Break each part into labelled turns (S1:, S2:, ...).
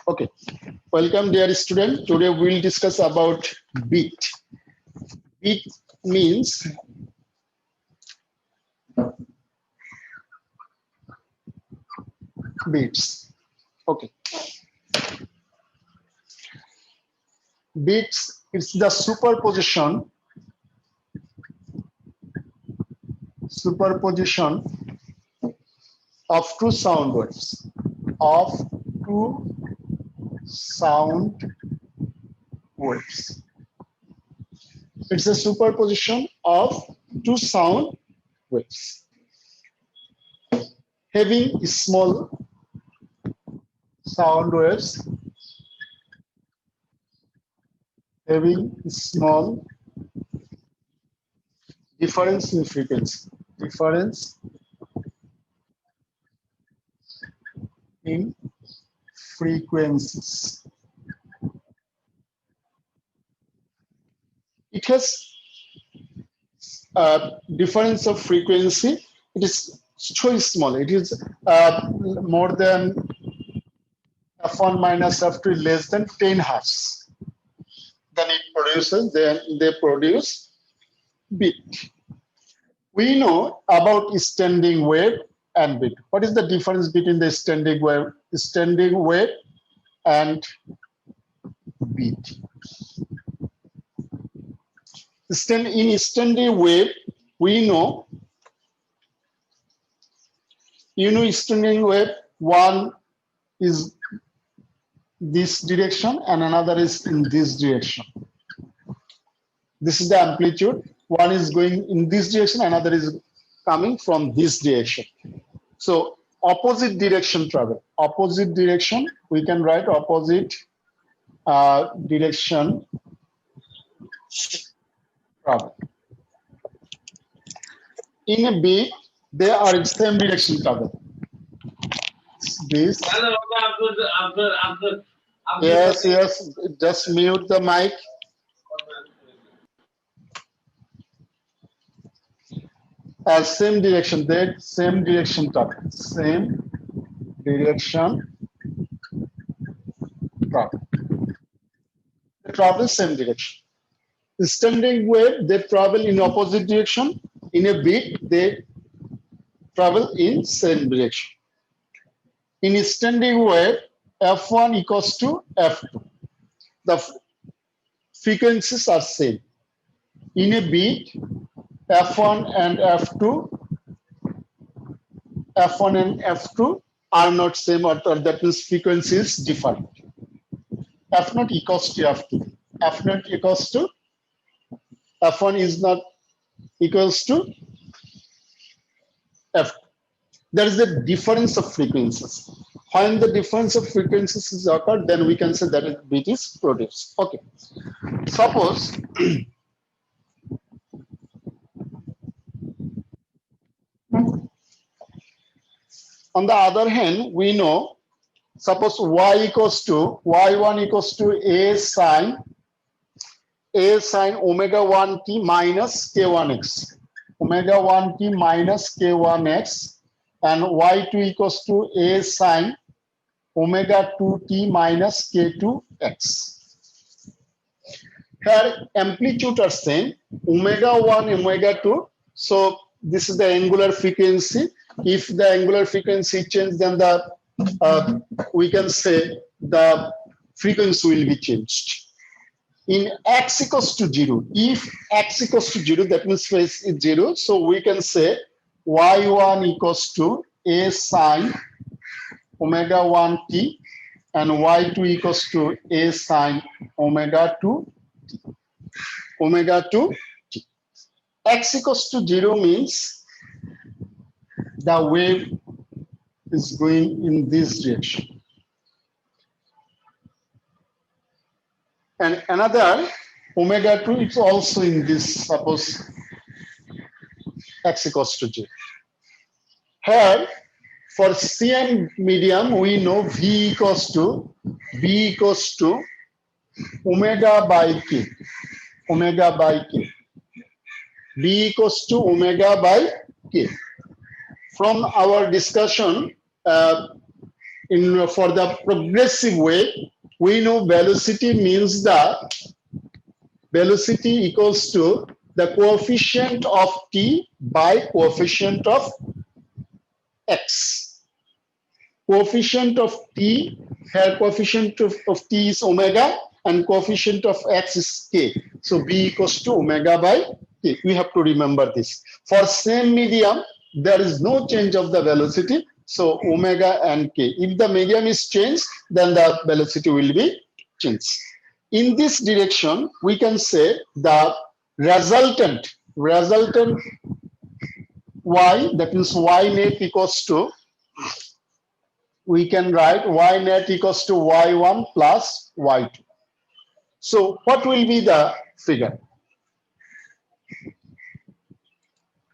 S1: Okay, welcome dear student. Today we will discuss about beat. Beat means beats. Okay, beats, it's the superposition of two sound waves, It's a superposition of two sound waves having small sound waves having small difference in frequency. It has a difference of frequency. It is so small. It is more than f1 minus f2 less than 10 hertz. Then they produce beat. We know about standing wave and beat. What is the difference between the standing wave and beat? In standing wave, we know, standing wave, one is this direction and another is in this direction. This is the amplitude. One is going in this direction, another is coming from this direction. So opposite direction travel. Opposite direction, we can write opposite direction travel. In a beat, they are in same direction travel. This.
S2: Hello, Abdul.
S1: Yes. Just mute the mic. Same direction. That same direction travel. Same direction travel. They travel same direction. The standing wave, they travel in opposite direction. In a beat, they travel in same direction. In a standing wave, F1 equals to F2. The frequencies are same. In a beat, F1 and F2 are not same, or that means frequency is different. F0 equals to F2. F0 equals to F1 is not equals to F2. There is a difference of frequencies. When the difference of frequencies is occurred, then we can say that a beat is produced. Okay. Suppose on the other hand, we know, suppose y1 equals to a sine omega 1t minus k1x. Omega 1t minus k1x, and y2 equals to a sine omega 2t minus k2x. Here amplitude are same, omega 1, omega 2. So this is the angular frequency. If the angular frequency changes, then we can say the frequency will be changed. In x equals to 0, if x equals to 0, that means phase is 0. So we can say y1 equals to a sine omega 1t and y2 equals to a sine omega 2t. X equals to 0 means the wave is going in this direction. And another omega 2, it's also in this, suppose x equals to 0. Here, for CM medium, we know B equals to omega by k. B equals to omega by k. From our discussion, in for the progressive way, we know velocity means the velocity equals to the coefficient of t by coefficient of x. Coefficient of t, here coefficient of t is omega and coefficient of x is k. So b equals to omega by k. We have to remember this. For same medium, there is no change of the velocity. So omega and k. If the medium is changed, then the velocity will be changed. In this direction, we can say the resultant y, that means y net equals to, we can write y net equals to y1 plus y2. So what will be the figure?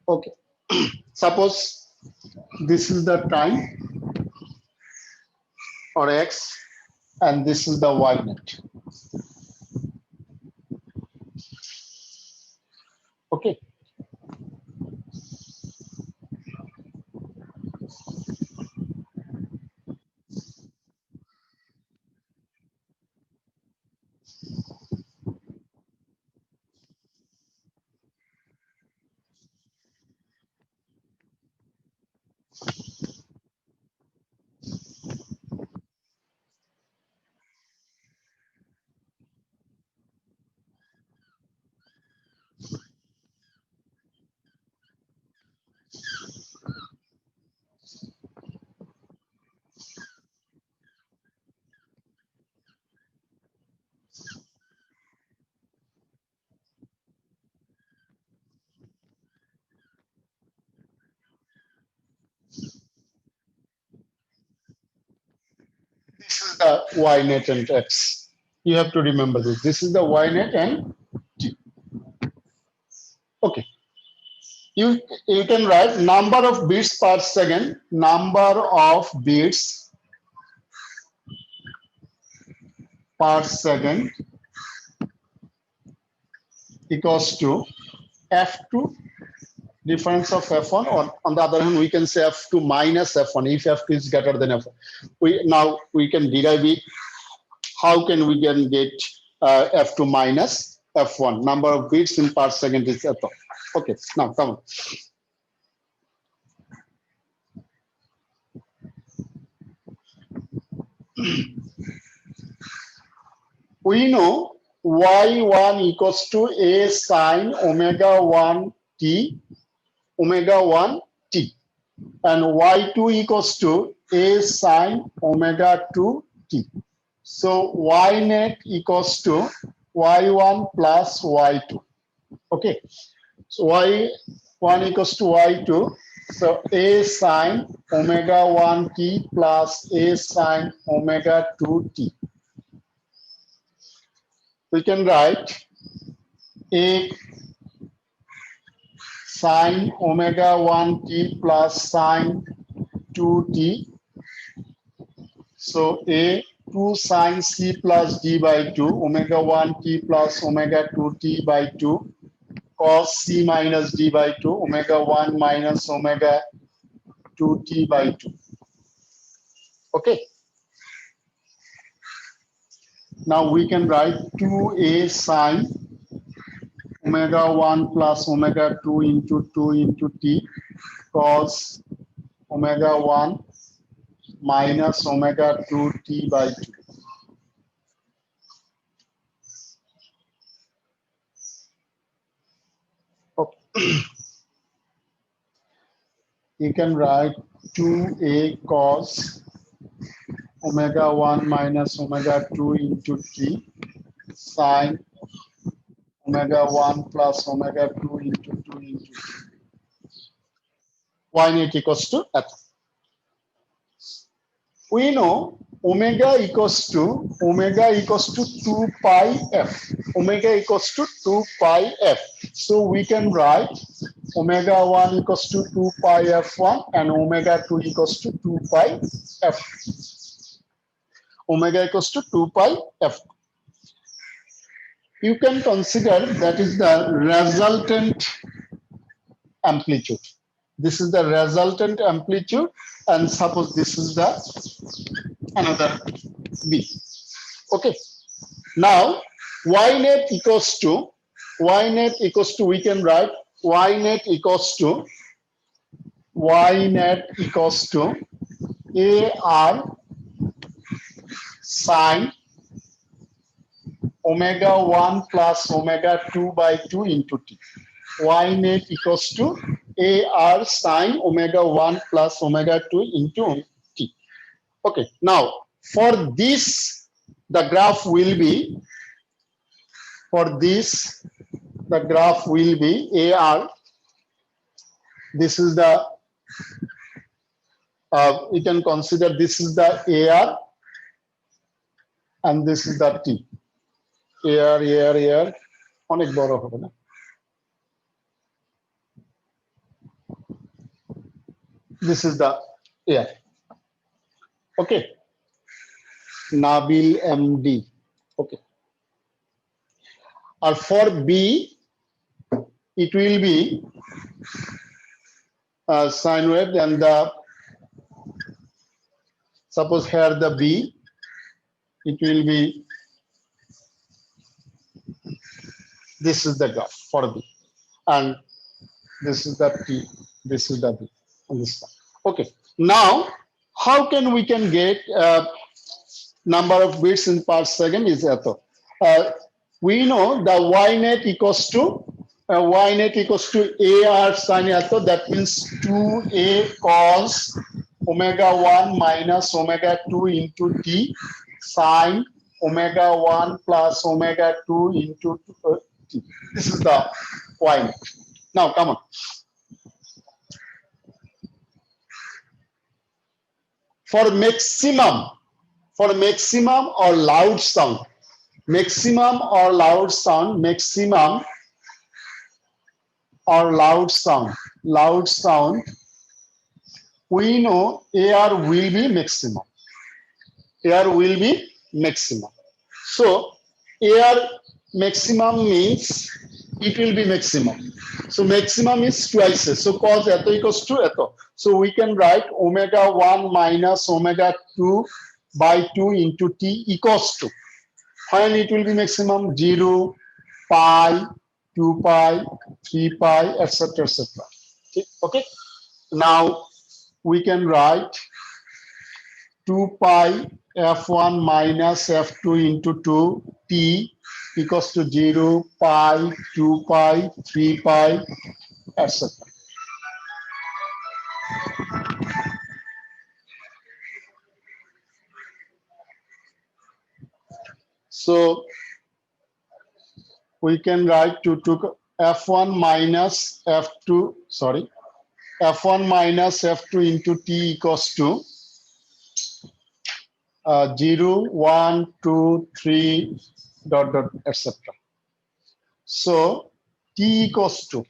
S1: Okay, suppose this is the time or x and this is the y net. Okay. This is the y net and x. You have to remember this. This is the y net and t. Okay. You can write number of beats per second. Number of beats per second equals to f2 difference of f1, or on the other hand we can say f2 minus f1 if f2 is greater than f1. We can derive it. How can we get f2 minus f1? Number of beats in per second is f2. Okay, now come on. We know y1 equals to a sine omega 1 t omega 1 t, and y2 equals to a sine omega 2 t. So y net equals to y1 plus y2. Okay, so y1 equals to y2. So a sine omega 1 t plus a sine omega 2 t. We can write a sine omega 1 t plus sine 2 t. So a 2 sine c plus d by 2, omega 1 t plus omega 2 t by 2, cos c minus d by 2, omega 1 minus omega 2 t by 2. Okay. Now we can write 2a sine omega 1 plus omega 2 into t cos omega 1 minus omega 2 t by 2. Okay. You can write 2a cos omega 1 minus omega 2 into t sine omega 1 plus omega 2 into t. Y net equals to f. We know omega equals to 2 pi f. Omega equals to 2 pi f. So we can write omega 1 equals to 2 pi f1 and omega 2 equals to 2 pi f. Omega equals to 2 pi f. You can consider that is the resultant amplitude. This is the resultant amplitude, and suppose this is the another B. Okay. Now y net equals to we can write y net equals to AR sine omega 1 plus omega 2 by 2 into t. Y net equals to AR sine omega 1 plus omega 2 into t. Okay, now for this, the graph will be, AR. This is the, you can consider this is the AR and this is the T. AR, অনেক বড় হবে না? This is the AR. Okay. Nabil MD. Okay. Or for B, it will be sine wave, and the suppose here the B, it will be, this is the graph for B, and this is the T, this is the B, and this one. Okay. Now, how can we get number of bits in per second is eto. We know the y net equals to AR sine eto. That means 2a cos omega 1 minus omega 2 into t sine omega 1 plus omega 2 into t. This is the y net. Now, come on. For maximum or loud sound, we know AR will be maximum. So AR maximum means it will be maximum. So maximum is twice. So cos eto equals to eto. So we can write omega 1 minus omega 2 by 2 into t equals to, when it will be maximum, 0, pi, 2 pi, 3 pi, etc. Okay. Now we can write 2 pi f1 minus f2 into 2 t equals to 0, pi, 2 pi, 3 pi, etc. So we can write to f1 minus f2, f1 minus f2 into t equals to 0, 1, 2, 3, etc. So t equals to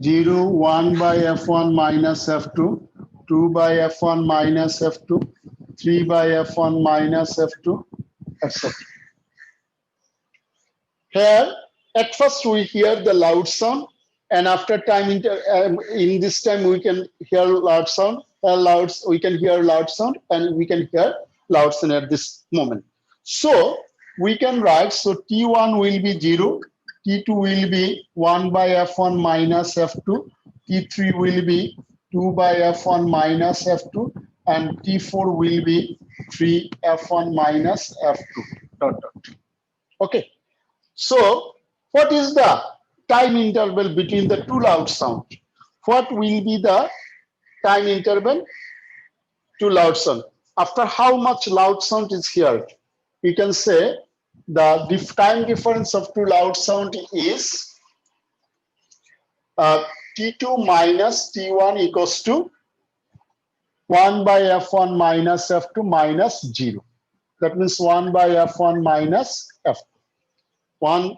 S1: 0, 1 by f1 minus f2, 2 by f1 minus f2, 3 by f1 minus f2, etc. Here, at first we hear the loud sound, and after time, in this time we can hear loud sound, we can hear loud sound, and we can hear loud sound at this moment. So we can write, so T1 will be 0, T2 will be 1 by f1 minus f2, T3 will be 2 by f1 minus f2, and T4 will be 3 f1 minus f2, ... Okay. So what is the time interval between the two loud sounds? What will be the time interval to loud sound? After how much loud sound is heard? We can say the time difference of two loud sound is T2 minus T1 equals to 1 by f1 minus f2 minus 0. That means 1 by f1 minus f2. 1.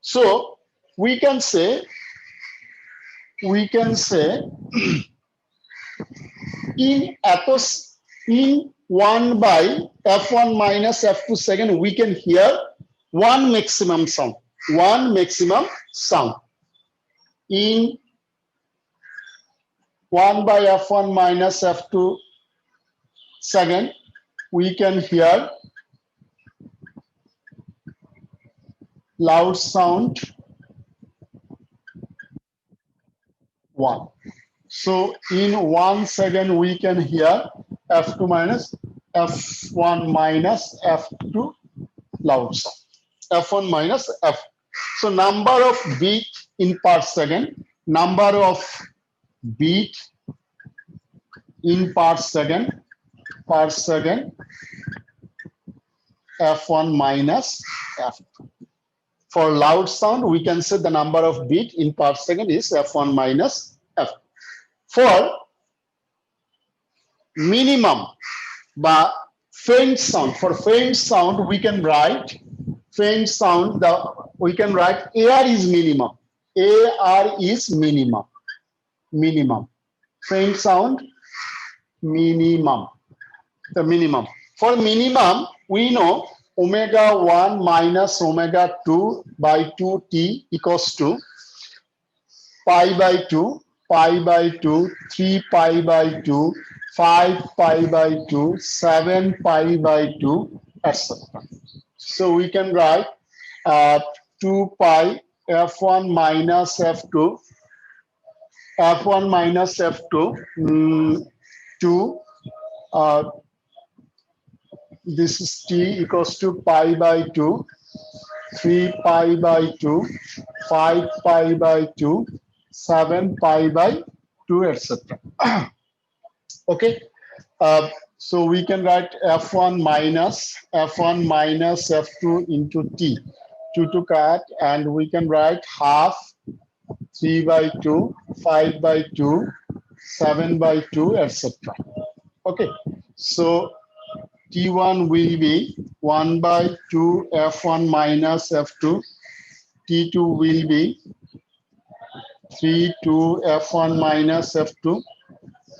S1: So we can say in 1 by f1 minus f2 second we can hear one maximum sound. One maximum sound. In 1 by f1 minus f2 second, we can hear loud sound 1. So in 1 second, we can hear f2 minus f1 minus f2 loud sound. F1 minus f. So number of beat in per second, number of beat in per second, f1 minus f2. For loud sound, we can say the number of beat in per second is f1 minus f. For minimum, but faint sound, for faint sound, we can write faint sound, we can write AR is minimum. AR is minimum. Minimum. Faint sound, minimum. The minimum. For minimum, we know omega 1 minus omega 2 by 2t equals to pi by 2, 3 pi by 2, 5 pi by 2, 7 pi by 2, etc. So we can write 2 pi f1 minus f2, f1 minus f2, 2, this is t equals to pi by 2, 3 pi by 2, 5 pi by 2, 7 pi by 2, etc. Okay. So we can write f1 minus f2 into t, 2 to cut, and we can write half, 3 by 2, 5 by 2, 7 by 2, etc. Okay. So T1 will be 1 by 2 f1 minus f2. T2 will be 3 2 f1 minus f2.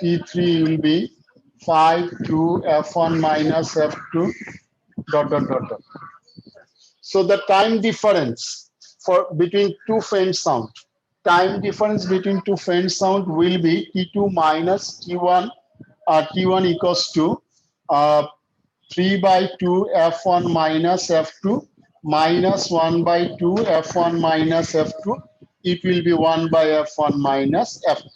S1: T3 will be 5 2 f1 minus f2 ... So the time difference between two faint sound, time difference between two faint sound will be T2 minus T1. T1 equals to 3 by 2 f1 minus f2 minus 1 by 2 f1 minus f2. It will be 1 by f1 minus f2.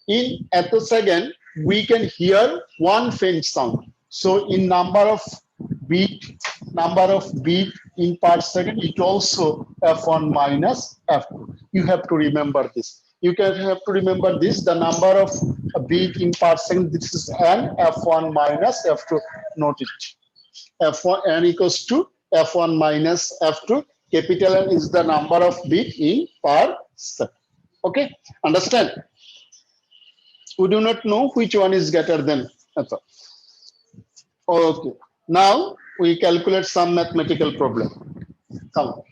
S1: In attosecond, we can hear one faint sound. So in number of beat in per second, it also f1 minus f2. You have to remember this. You can have to remember this, the number of beat in per second, this is n, f1 minus f2, note it. F1 n equals to f1 minus f2, capital N is the number of beat in per second. Okay, understand? We do not know which one is greater than. Okay, now we calculate some mathematical problem. Come.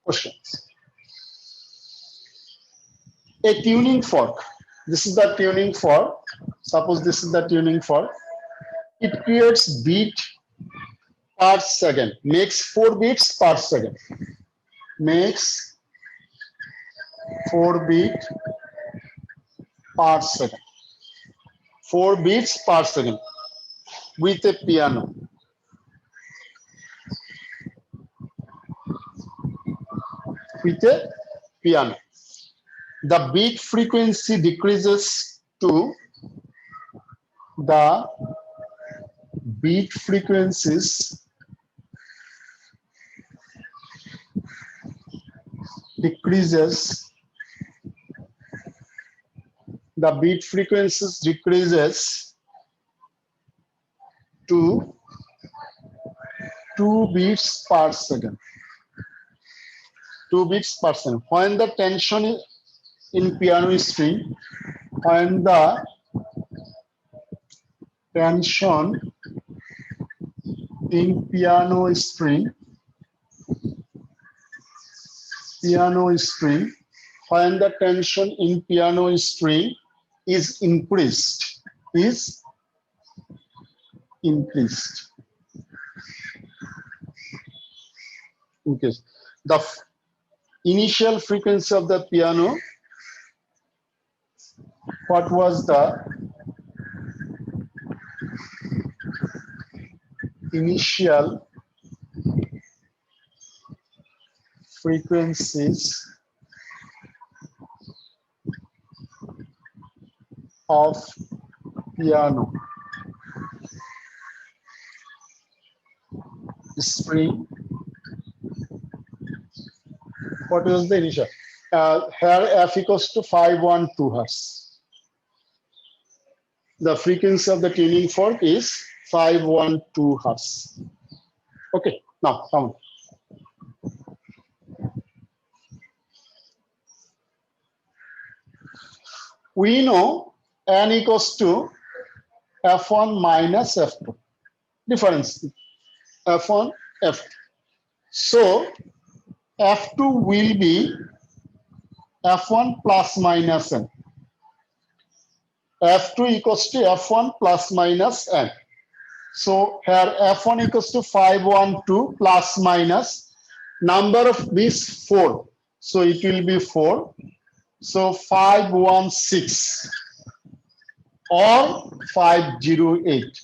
S1: Questions. A tuning fork. This is the tuning fork. Suppose this is the tuning fork. It creates beat per second. Makes 4 beats per second. Makes 4 beats per second. 4 beats per second with a piano. With a piano. The beat frequency decreases to the beat frequencies decreases to 2 beats per second. 2 beats per second. When the tension in piano string, when the tension in piano string, when the tension in piano string is increased, Okay. The initial frequency of the piano, what was the initial frequencies of piano string? What was the initial? Here f equals to 512 hertz. The frequency of the tuning fork is 512 hertz. Okay, now come on. We know n equals to f1 minus f2. Difference f1, f2. So f2 will be f1 plus minus n. f2 equals to f1 plus minus n. So here f1 equals to 512 plus minus number of bits 4. So it will be 4. So 516 or 508.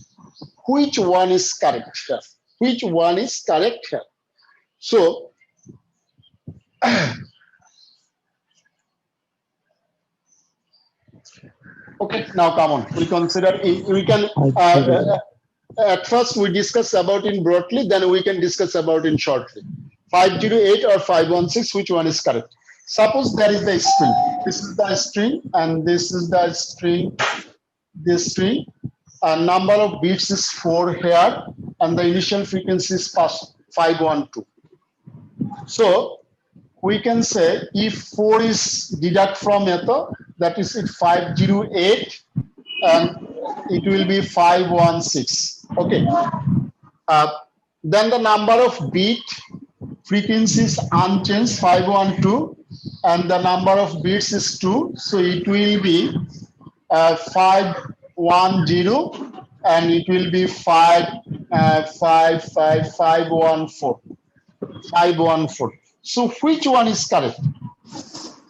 S1: Which one is correct here? Which one is correct here? So okay, now come on. We consider, we can, at first we discuss about it broadly, then we can discuss about it shortly. 508 or 516, which one is correct? Suppose there is the string. This is the string and this is the string, this string. Number of bits is 4 here and the initial frequency is 512. So we can say if 4 is deduct from ether, that is it 508 and it will be 516. Okay. Then the number of bit frequencies unchanged 512 and the number of bits is 2. So it will be 510 and it will be 514. So which one is correct?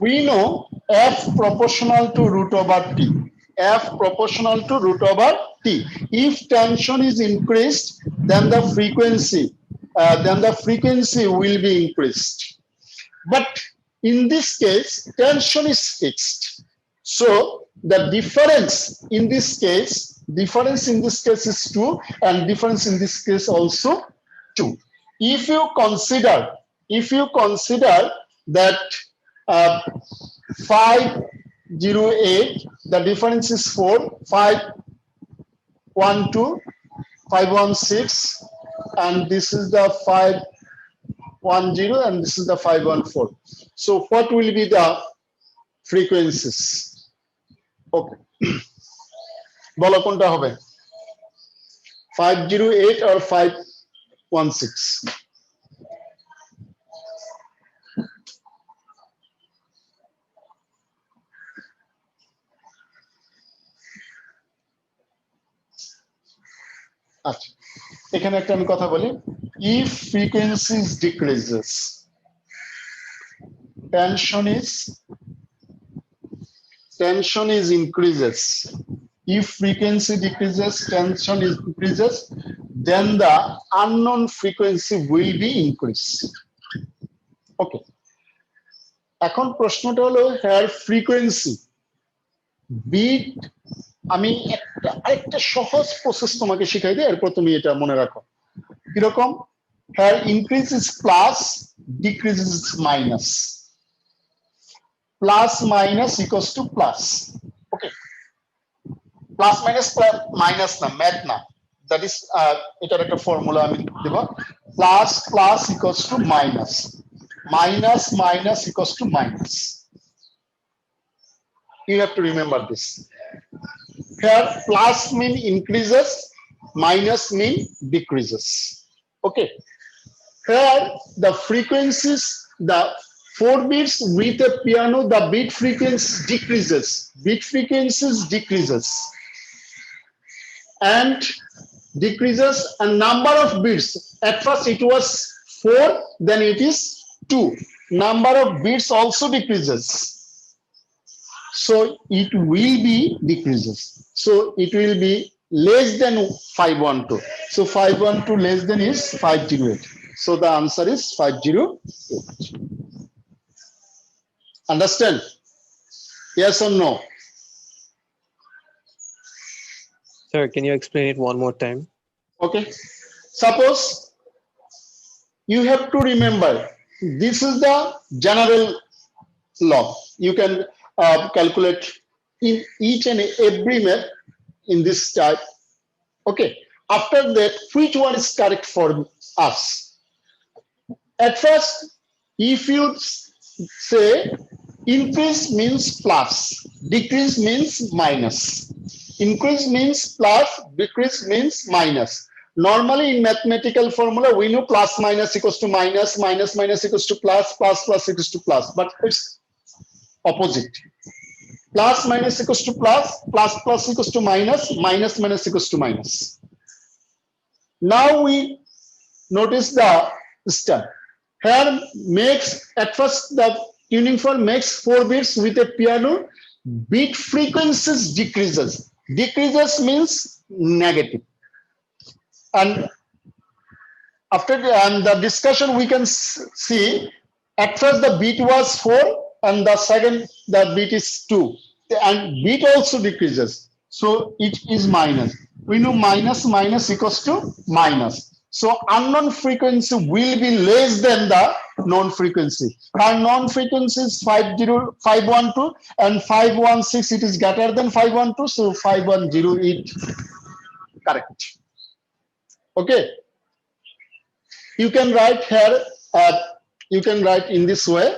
S1: We know f proportional to root over t. F proportional to root over t. If tension is increased, then the frequency will be increased. But in this case, tension is fixed. So the difference in this case is 2 and difference in this case also 2. If you consider that 508, the difference is 4, 512, 516, and this is the 510 and this is the 514. So what will be the frequencies? Okay. বলো কোনটা হবে? 508 or 516? আচ্ছা, এখানে একটা আমি কথা বলি। If frequencies decreases, tension is increases. If frequency decreases, tension is increases, then the unknown frequency will be increased. Okay. এখন প্রশ্নটা হলো here frequency beat, আমি একটা সহজ প্রসেস তোমাকে শিখাই দিই, এরপর তুমি এটা মনে রাখো। কিরকম? here increase is plus, decrease is minus. Plus minus equals to plus. Okay. Plus minus minus na math na. That is এটার একটা ফর্মুলা আমি দেব। Plus plus equals to minus. Minus minus equals to minus. You have to remember this. Here plus mean increases, minus mean decreases. Okay. Here the 4 bits with a piano, the bit frequency decreases. Bit frequencies decreases. And decreases a number of bits. At first it was 4, then it is 2. Number of bits also decreases. So it will be decreases. So it will be less than 512. So 512 less than is 508. So the answer is 508. Understand? Yes or no?
S3: Sir, can you explain it one more time?
S1: Okay. Suppose you have to remember this is the general law. You can calculate in each and every map in this type. Okay. After that, which one is correct for us? At first, if you say increase means plus, decrease means minus. Increase means plus, decrease means minus. Normally in mathematical formula, we know plus minus equals to minus, minus minus equals to plus, plus plus equals to plus, but it's opposite. Plus minus equals to plus, plus plus equals to minus, minus minus equals to minus. Now we notice the step. Here makes, at first the tuning fork makes 4 bits with a piano, bit frequencies decreases. Decreases means negative. And after the discussion, we can see at first the bit was 4 and the second the bit is 2. And bit also decreases. So it is minus. We know minus minus equals to minus. So unknown frequency will be less than the known frequency. Our known frequency is 512 and 516. It is greater than 512, so 510 is correct. Okay. You can write here. You can write in this way.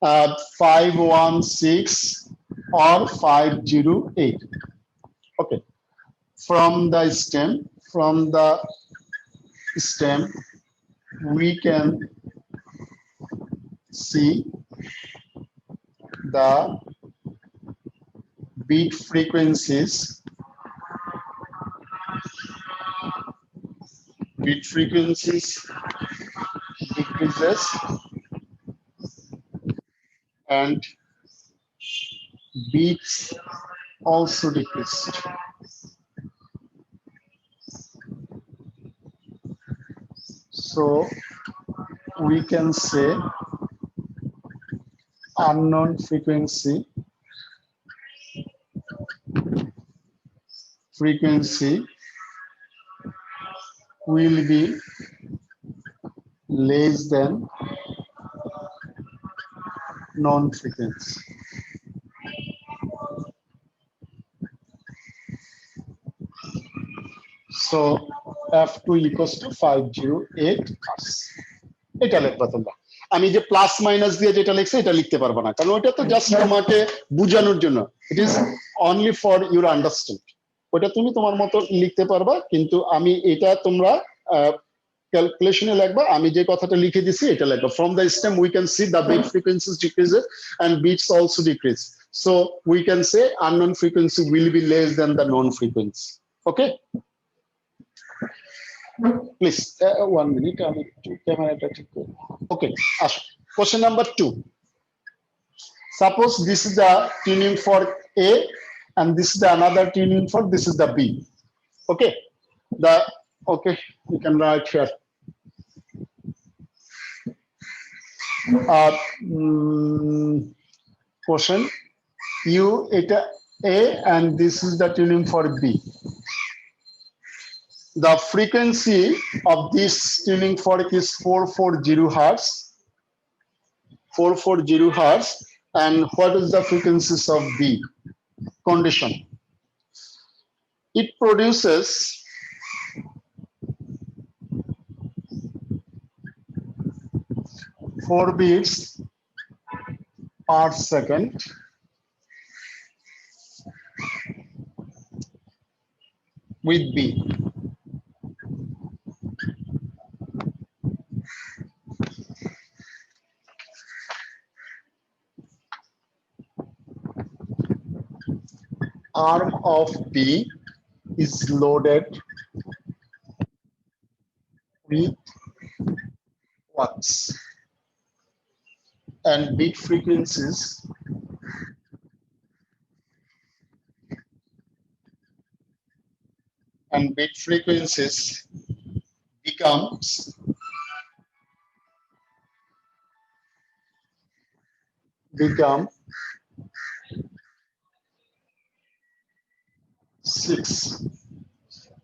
S1: 516 or 508. Okay, from the stem, we can see the bit frequencies. Bit frequencies decreases and beats also decreased. So we can say unknown frequency will be less than known frequency. So F2 equals to 508 Hz. এটা লিখবা তোমরা। আমি যে plus minus দিয়ে যেটা লিখছি এটা লিখতে পারবো না, কারণ ওটা তো জাস্ট তোমাকে বোঝানোর জন্য। It is only for your understand. ওটা তুমি তোমার মতো লিখতে পারবা, কিন্তু আমি এটা তোমরা ক্যালকুলেশনে লিখবা। আমি যে কথাটা লিখে দিছি এটা লিখবা। From the stem we can see the bit frequencies decreases and beats also decrease. So we can say unknown frequency will be less than the known frequency. Okay. Please, 1 minute. Okay. Question number 2. Suppose this is the tuning fork A, and this is the another tuning fork. This is the B. Okay. Okay. You can write here. Question. Eta A, and this is the tuning fork B. The frequency of this tuning fork is 440 Hz. 440 Hz. And what is the frequencies of B? Condition. It produces 4 beats per second with B. arm of B is loaded with watts and bit frequencies become 6.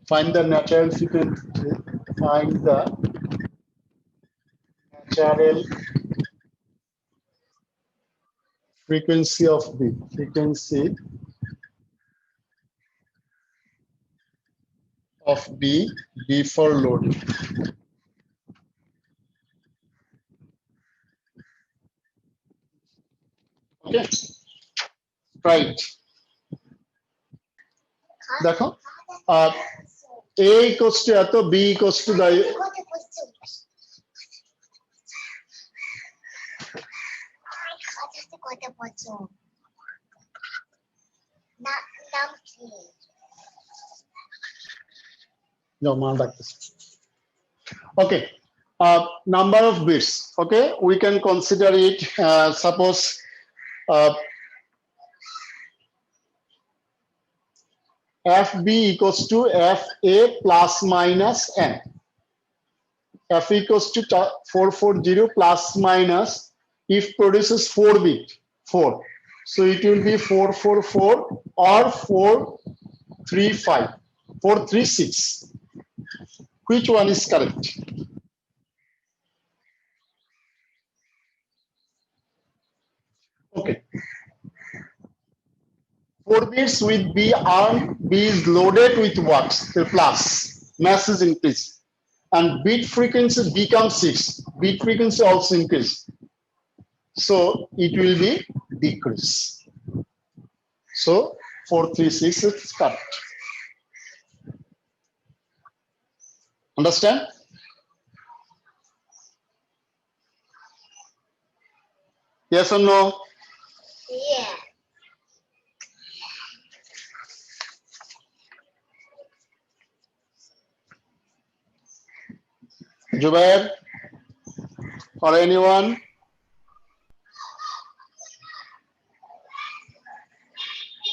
S1: Find the natural frequency. Find the natural frequency of B. Frequency of B before loading. Okay, right. দেখো A equals to এত, B equals to the okay, number of bits. Okay, we can consider it, suppose FB equals to FA plus minus N. F equals to 440 plus minus, if produces 4 bit, 4. So it will be 444 or 435, 436. Which one is correct? Okay. 4 bits with B armed, B is loaded with watts, the plus, mass is increased. And bit frequency becomes 6. Bit frequency also increase. So it will be decrease. So 436 is correct. Understand? Yes or no?
S4: Yeah.
S1: Jubair or anyone?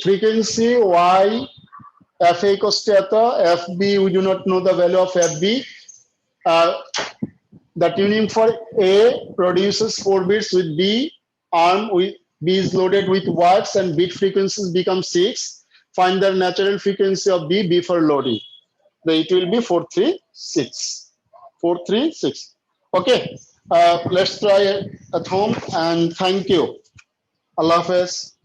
S1: Frequency Y, FA equals to eta, FB, we do not know the value of FB. The tuning for A produces 4 bits with B arm, with B is loaded with watts and bit frequencies become 6. Find the natural frequency of B before loading. Then it will be 436. 436. Okay, let's try at home, and thank you. Allah Hafiz.